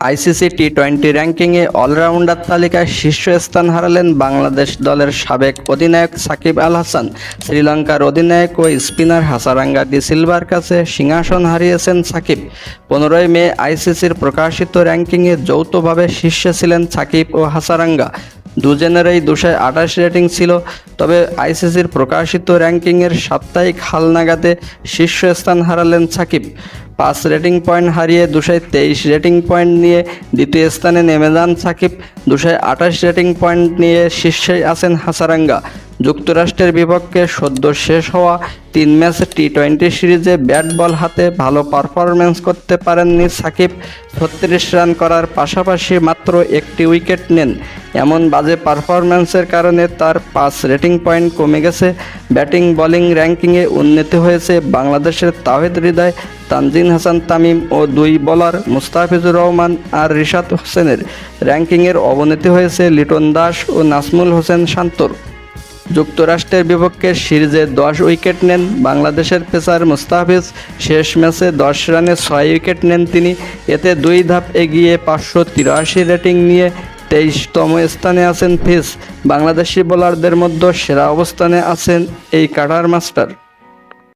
ICC টি-20 র্যাঙ্কিংয়ে allrounder তালিকায় শীর্ষস্থান হারালেন বাংলাদেশ দলের সাবেক অধিনায়ক সাকিব আল হাসান। শ্রীলঙ্কার অধিনায়ক ও স্পিনার হাসারাঙ্গা ডি সিলভার কাছে সিংহাসন হারিয়েছেন সাকিব। 15 মে আইসিসির প্রকাশিত র্যাঙ্কিংয়ে যৌথভাবে শীর্ষে ছিলেন সাকিব ও হাসারাঙ্গা। দুজনেরই 228 রেটিং ছিল। তবে আইসিসির প্রকাশিত র্যাঙ্কিংয়ের সাপ্তাহিক হালনাগাদে শীর্ষস্থান হারালেন সাকিব। 5 রেটিং পয়েন্ট হারিয়ে 223 রেটিং পয়েন্ট নিয়ে দ্বিতীয় স্থানে নেমে যান সাকিব। 228 রেটিং পয়েন্ট নিয়ে শীর্ষে আছেন হাসারাঙ্গা। যুক্তরাষ্ট্রের বিপক্ষে সদ্য শেষ হওয়া 3 ম্যাচের টি-20 সিরিজে ব্যাট বল হাতে ভালো পারফরম্যান্স করতে পারেননি সাকিব। 36 রান করার পাশাপাশি মাত্র একটি উইকেট নেন। এমন বাজে পারফরম্যান্সের কারণে তার 5 রেটিং পয়েন্ট কমে গেছে। ব্যাটিং বোলিং র্যাঙ্কিংয়ে উন্নতি হয়েছে বাংলাদেশের তাওহিদ হৃদয়, তানজিদ হাসান তামিম ও 2 বোলার মুস্তাফিজুর রহমান আর রিশাদ হোসেনের। র্যাঙ্কিংয়ের অবনতি হয়েছে লিটন দাস ও নাজমুল হোসেন শান্তর। যুক্তরাষ্ট্রের বিপক্ষে সিরিজে 10 উইকেট নেন বাংলাদেশের পেসার মুস্তাফিজ। শেষ ম্যাচে 10 রানে 6 উইকেট নেন তিনি। এতে 2 ধাপ এগিয়ে 583 রেটিং নিয়ে 23তম স্থানে আছেন ফিজ। বাংলাদেশি বোলারদের মধ্যে সেরা অবস্থানে আছেন এই কাটার মাস্টার।